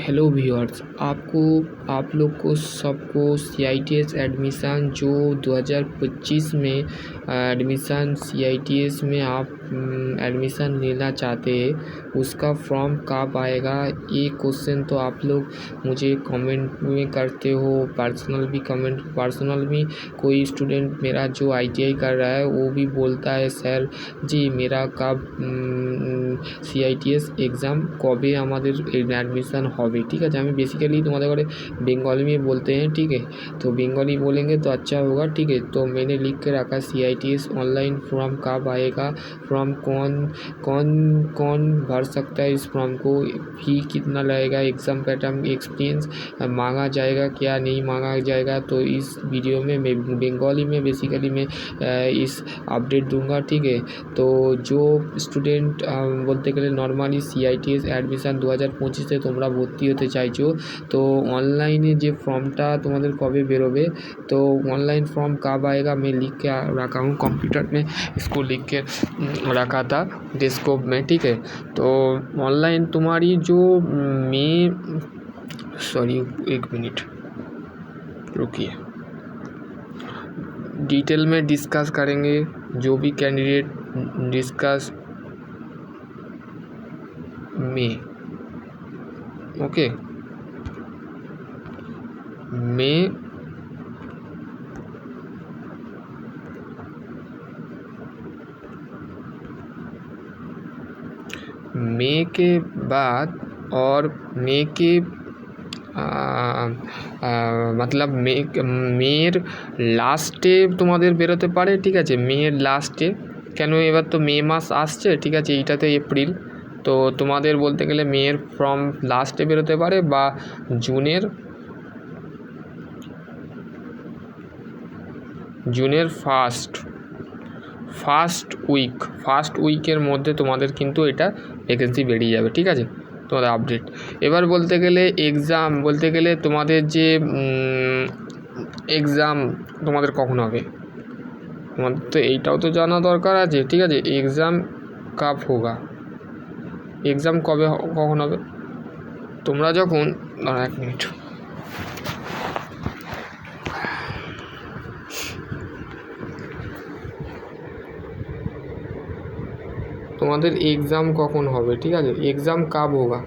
Hello viewers, आप लोग को सबको CITS एडमिशन जो 2025 में एडमिशन CITS में आप एडमिशन लेना चाहते हैं उसका फॉर्म कब आएगा, ये क्वेश्चन तो आप लोग मुझे कमेंट में करते हो। पर्सनल भी कोई स्टूडेंट मेरा जो ITI कर रहा है वो भी बोलता है सर जी मेरा कब CITS एग्ज़ाम कबे আমাদের एडमिशन হবে। ठीक है, हमें बेसिकली तुम्हारे घरे बंगाली में बोलते हैं। ठीक है, तो बंगाली बोलेंगे तो अच्छा होगा। ठीक है, तो मैंने लिख के रखा CITS ऑनलाइन फॉर्म कब आएगा, फॉर्म कौन भर सकता है, इस फॉर्म को फी कितना लगेगा, एग्ज़ाम पैटर्न एक्सपीरियंस मांगा जाएगा क्या नहीं मांगा जाएगा। तो इस वीडियो में मैं बंगाली में बेसिकली मैं इस अपडेट दूंगा। ठीक है, तो जो स्टूडेंट বলতে গেলে নর্মালি CITS অ্যাডমিশান 2025-এ তোমরা ভর্তি হতে চাইছো, তো অনলাইনে যে ফর্মটা তোমাদের কবে বেরোবে, तो ऑनलाइन फॉर्म कब आएगा मैं लिख के रखा हूँ कंप्यूटर में, इसको लिख के रखा था डेस्कटॉप में। ठीक है, तो ऑनलाइन तुम्हारी जो एक मिनट रुकिए, डिटेल में डिस्कस करेंगे जो भी कैंडिडेट डिस्कस में। ओके, मई के बाद और मई के मतलब মেয়ের লাস্টে তোমাদের বেরোতে পারে। ঠিক আছে, মেয়ের লাস্টে, কেন এবার তো মে মাস আসছে। ঠিক আছে, এইটাতে এপ্রিল, তো তোমাদের বলতে গেলে মেয়ের ফর্ম লাস্টে বেরোতে পারে বা জুনের ফার্স্ট উইকের মধ্যে তোমাদের কিন্তু এটা ভ্যাকেন্সি বেরিয়ে যাবে। ঠিক আছে, তোমাদের আপডেট। এবার বলতে গেলে এক্সাম বলতে গেলে তোমাদের যে এক্সাম তোমাদের কখন হবে, তোমাদের তো এইটাও তো জানা দরকার আছে। ঠিক আছে, এক্সাম কাব হোগা, এক্সাম কখন হবে, তোমরা যখন এক মিনিট, তোমাদের এক্সাম কখন হবে। ঠিক আছে, এক্সাম কাব হোগা,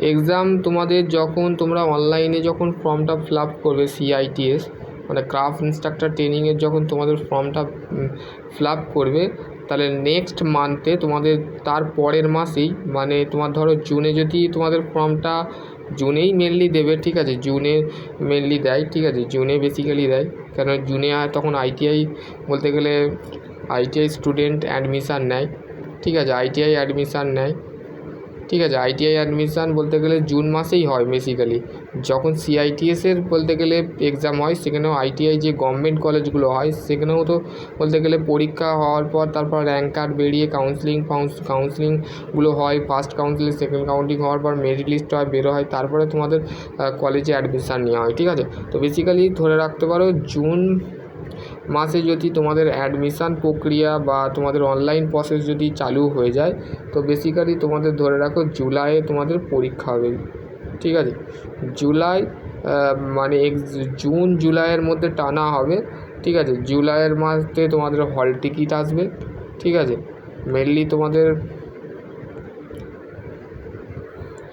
এক্সাম তোমাদের যখন তোমরা অনলাইনে যখন ফর্মটা ফিল আপ করবে CITS মানে ক্রাফট ইনস্ট্রাক্টর ট্রেনিংয়ের যখন তোমাদের ফর্মটা ফিল আপ করবে, তাহলে নেক্সট মান্থে তোমাদের তার পরের মাসেই, মানে তোমার ধরো জুনে যদি তোমাদের ফর্মটা জুনেই মেনলি দেবে। ঠিক আছে, জুনে মেনলি দেয়। ঠিক আছে, জুনে বেসিক্যালি দেয়, কেন জুনে তখন ITI বলতে গেলে ITI স্টুডেন্ট অ্যাডমিশান নেয়। ঠিক আছে, ITI অ্যাডমিশান নেয়। ঠিক আছে, ITI অ্যাডমিশান বলতে গেলে জুন মাসেই হয় বেসিক্যালি, যখন CITS-এর বলতে গেলে এক্সাম হয় সেখানেও ITI যে গভর্নমেন্ট কলেজগুলো হয় সেখানেও তো বলতে গেলে পরীক্ষা হওয়ার পর তারপর র্যাঙ্ক কার্ড বেরিয়ে কাউন্সিলিংগুলো হয়, ফার্স্ট কাউন্সিলিং সেকেন্ড কাউন্টিং হওয়ার পর মেরিট লিস্ট হয়, বেরো হয়, তারপরে তোমাদের কলেজে অ্যাডমিশান নেওয়া হয়। ঠিক আছে, তো বেসিক্যালি ধরে রাখতে পারো জুন মাসে যদি তোমাদের অ্যাডমিশান প্রক্রিয়া বা তোমাদের অনলাইন প্রসেস যদি চালু হয়ে যায়, তো বেসিক্যালি তোমাদের ধরে রাখো জুলাইয়ে তোমাদের পরীক্ষা হবে। ঠিক আছে, জুলাই মানে জুন জুলাইয়ের মধ্যে টানা হবে। ঠিক আছে, জুলাইয়ের মাসে তোমাদের হল টিকিট আসবে। ঠিক আছে, মেনলি তোমাদের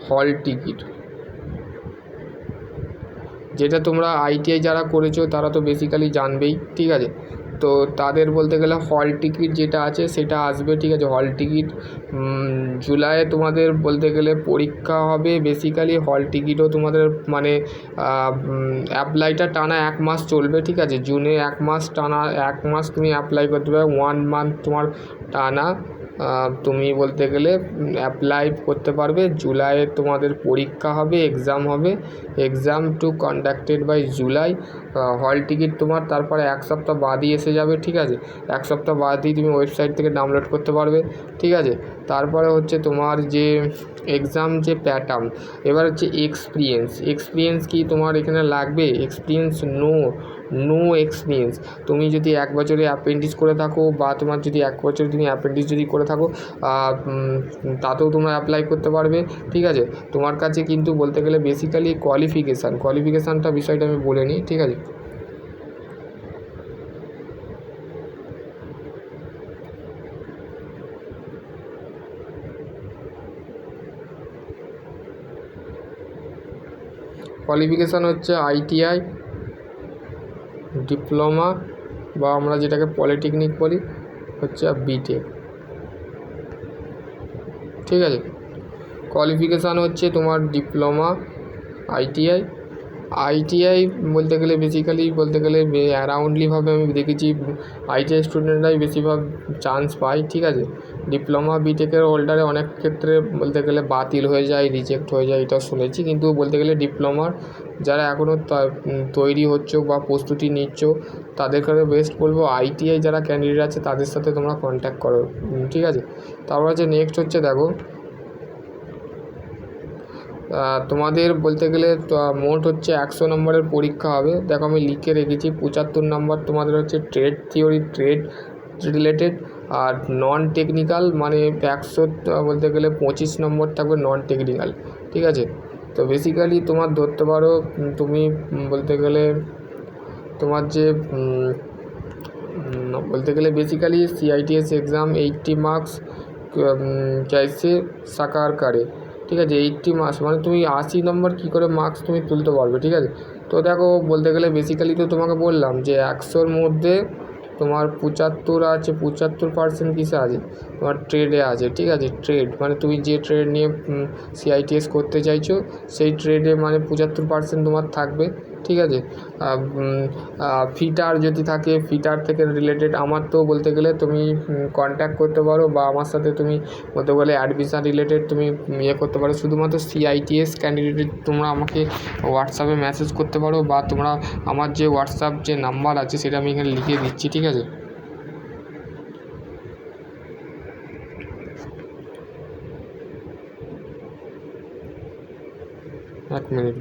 হল টিকিট যেটা তোমরা ITI যারা করেছো তারা তো বেসিক্যালি জানবেই। ঠিক আছে, তো তাদের বলতে গেলে হল টিকিট যেটা আছে সেটা আসবে। ঠিক আছে, হল টিকিট জুলাইয়ে তোমাদের বলতে গেলে পরীক্ষা হবে, বেসিক্যালি হল টিকিটও তোমাদের মানে অ্যাপ্লাইটা টানা 1 মাস চলবে। ঠিক আছে, জুনে 1 মাস টানা 1 মাস তুমি অ্যাপ্লাই করতে পারবে, 1 মান্থ তোমার টানা তুমি বলতে গেলে অ্যাপ্লাই করতে পারবে। জুলাইয়ে তোমাদের পরীক্ষা হবে, এক্সাম হবে, exam to conducted by July. Hall ticket তোমার তারপরে 1 সপ্তাহ বাদই এসে যাবে। ঠিক আছে, 1 সপ্তাহ বাদই তুমি ওয়েবসাইট থেকে ডাউনলোড করতে পারবে। ঠিক আছে, তারপরে হচ্ছে তোমার যে এক্সাম যে প্যাটার্ন, এবার হচ্ছে এক্সপিরিয়েন্স কি তোমার এখানে লাগবে, এক্সপিরিয়েন্স নো নো এক্সপিরিয়েন্স। তুমি যদি 1 বছরে অ্যাপ্রেন্টিস করে থাকো বা তোমার যদি 1 বছর তুমি অ্যাপ্রেন্টিস যদি করে থাকো তাতেও তোমরা অ্যাপ্লাই করতে পারবে, ঠিক আছে। তোমার কাছে কিন্তু বলতে গেলে বেসিক্যালি কোয়ালিফিকেশানটা বিষয়টা আমি বলে নিই, ঠিক আছে। কোয়ালিফিকেশান হচ্ছে ITI, ডিপ্লোমা বা আমরা যেটাকে পলিটেকনিক বলি হচ্ছে BTech, ঠিক আছে। কোয়ালিফিকেশান হচ্ছে তোমার ডিপ্লোমা, ITI বলতে গেলে বেসিক্যালি বলতে গেলে অ্যারাউন্ডলিভাবে আমি দেখেছি ITI স্টুডেন্টরাই বেশিরভাগ চান্স পায়, ঠিক আছে। ডিপ্লোমা BTech-এর হোল্ডারে অনেক ক্ষেত্রে বলতে গেলে বাতিল হয়ে যায়, রিজেক্ট হয়ে যায়, এটা শুনেছি। কিন্তু বলতে গেলে ডিপ্লোমার যারা এখনও তৈরি হচ্ছ বা প্রস্তুতি নিচ্ছ তাদেরকে বেস্ট বলবো ITI যারা ক্যান্ডিডেট আছে তাদের সাথে তোমরা কন্ট্যাক্ট করো, ঠিক আছে। তারপর হচ্ছে নেক্সট হচ্ছে দেখো তোমাদের বলতে গেলে মোট হচ্ছে 100 নম্বরের পরীক্ষা হবে। দেখো আমি লিখে রেখেছি 75 নম্বর তোমাদের হচ্ছে ট্রেড থিওরি, ট্রেড রিলেটেড, আর নন টেকনিক্যাল মানে 100 বলতে গেলে 25 নম্বর থাকবে নন টেকনিক্যাল, ঠিক আছে। তো বেসিক্যালি তোমার ধরতে পারো তুমি বলতে গেলে তোমার যে বলতে গেলে বেসিক্যালি CITS এক্সাম 80 মার্কস চাইছে সাকার কারে, ঠিক আছে। 80 মার্কস মানে তুমি 80 নম্বর কী করে মার্কস তুমি তুলতে পারবে, ঠিক আছে। তো দেখো বলতে গেলে বেসিক্যালি তো তোমাকে বললাম যে 100-র মধ্যে তোমার 75 আছে, 75% কিসে আছে তোমার ট্রেডে আছে, ঠিক আছে। ট্রেড মানে তুমি যে ট্রেড নিয়ে CITS করতে চাইছো সেই ট্রেডে মানে 75% তোমার থাকবে, ঠিক আছে। ফিটার যদি থাকে, ফিটার থেকে রিলেটেড আমার তো বলতে গেলে তুমি কন্ট্যাক্ট করতে পারো বা আমার সাথে তুমি বলতে গেলে অ্যাডমিশান রিলেটেড তুমি করতে পারো। শুধুমাত্র CITS ক্যান্ডিডেট তোমরা আমাকে হোয়াটসঅ্যাপে মেসেজ করতে পারো বা তোমরা আমার যে হোয়াটসঅ্যাপ যে নাম্বার আছে সেটা আমি এখানে লিখে দিচ্ছি, ঠিক আছে। এক মিনিট,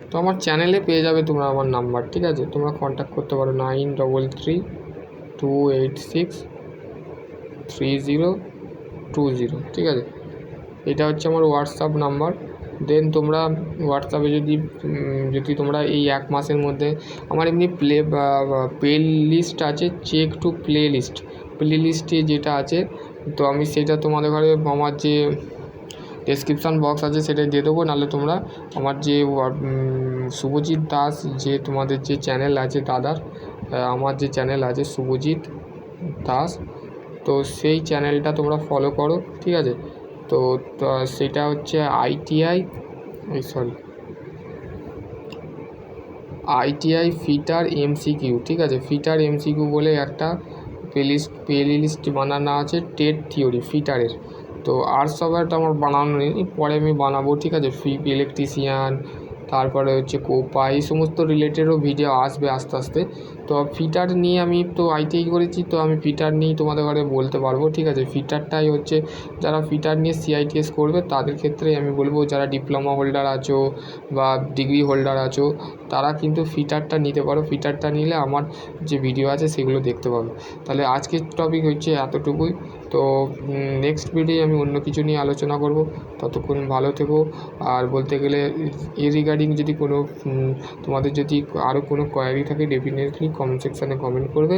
তো আমার চ্যানেলে পেয়ে যাবে তোমরা আমার নাম্বার, ঠিক আছে। তোমরা কন্ট্যাক্ট করতে পারো 9332863020, ঠিক আছে। এটা হচ্ছে আমার হোয়াটসঅ্যাপ নাম্বার। দেন তোমরা হোয়াটসঅ্যাপে যদি তোমরা এই 1 মাসের মধ্যে আমার এমনি প্লে লিস্ট আছে, চেক টু প্লে লিস্টে যেটা আছে তো আমি সেটা তোমাদের ঘরে আমার যে ডেসক্রিপশান বক্স আছে সেটাই দিয়ে দেবো। নাহলে তোমরা আমার যে শুভজিৎ দাস যে তোমাদের যে চ্যানেল আছে দাদার, আমার যে চ্যানেল আছে শুভজিৎ দাস, তো সেই চ্যানেলটা তোমরা ফলো করো, ঠিক আছে। তো সেটা হচ্ছে ITI ফিটার MCQ, ঠিক আছে। ফিটার MCQ বলে একটা প্লে লিস্ট বানানো আছে টেট থিওরি ফিটারের। তো আর্টস সফটওয়্যারটা আমার বানানো নেই, পরে আমি বানাবো, ঠিক আছে। ফিপ ইলেকট্রিশিয়ান, তারপরে হচ্ছে কোপা, এই সমস্ত রিলেটেডও ভিডিও আসবে আস্তে আস্তে। তো ফিটার নিয়ে আমি তো ITI করেছি, তো আমি ফিটার নিয়েই তোমাদের ঘরে বলতে পারবো, ঠিক আছে। ফিটারটাই হচ্ছে যারা ফিটার নিয়ে CITS করবে তাদের ক্ষেত্রে আমি বলবো যারা ডিপ্লোমা হোল্ডার আছো বা ডিগ্রি হোল্ডার আছো তারা কিন্তু ফিটারটা নিতে পারো। ফিটারটা নিলে আমার যে ভিডিও আছে সেগুলো দেখতে পাবে। তাহলে আজকের টপিক হচ্ছে এতটুকুই। তো নেক্সট ভিডিওয়ে আমি অন্য কিছু নিয়ে আলোচনা করব। ততক্ষণ ভালো থেকো। আর বলতে গেলে রিগার্ডিং যদি কোনো তোমাদের যদি আরও কোনো কোয়ারি থাকে ডেফিনেটলি কমেন্ট সেকশানে কমেন্ট করবে,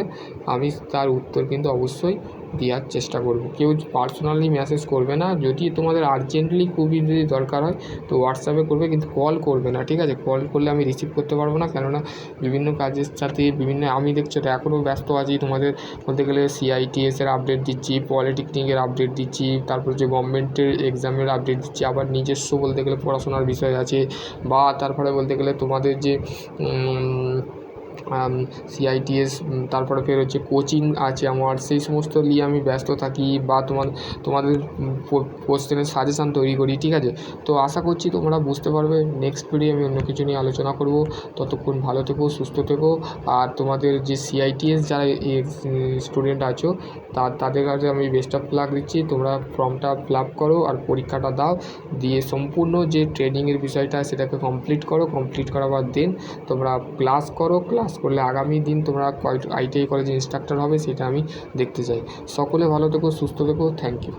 আমি তার উত্তর কিন্তু অবশ্যই দেওয়ার চেষ্টা করব। কেউ পার্সোনালি মেসেজ করবে না, যদি তোমাদের আর্জেন্টলি খুবই যদি দরকার হয় তো হোয়াটসঅ্যাপে করবে, কিন্তু কল করবে না, ঠিক আছে। কল করলে আমি রিসিভ করতে পারবো না, কেননা বিভিন্ন কাজের সাথে আমি দেখছো তো এখনও ব্যস্ত আছি। তোমাদের বলতে গেলে CITS-এর আপডেট দিচ্ছি, পলিটেকনিকের আপডেট দিচ্ছি, তারপর যে গভর্নমেন্টের এক্সামের আপডেট দিচ্ছি, আবার নিজস্ব বলতে গেলে পড়াশোনার বিষয় আছে, বা তারপরে বলতে গেলে তোমাদের যে সিআইটিএস, তারপরে ফের হচ্ছে কোচিং আছে আমার, সেই সমস্ত নিয়ে আমি ব্যস্ত থাকি, বা তোমাদের কোশ্চেনের সাজেশান তৈরি করি, ঠিক আছে। তো আশা করছি তোমরা বুঝতে পারবে। নেক্সট ভিডিও আমি অন্য কিছু নিয়ে আলোচনা করব। ততক্ষণ ভালো থেকো, সুস্থ থেকো। আর তোমাদের যে সিআইটিএস যারা স্টুডেন্ট আছো তাদের কাছে আমি বেস্ট অফ লাক দিচ্ছি। তোমরা ফর্মটা ফিল আপ করো আর পরীক্ষাটা দাও, দিয়ে সম্পূর্ণ যে ট্রেনিংয়ের বিষয়টা সেটাকে কমপ্লিট করাবার দিন তোমরা ক্লাস করো। ক্লাস করলে আগামী দিন তোমরা আইটিআই কলেজে ইনস্ট্রাক্টর হবে, সেটা আমি দেখতে চাই। সকলে ভালো থেকো, সুস্থ থেকো। Thank you.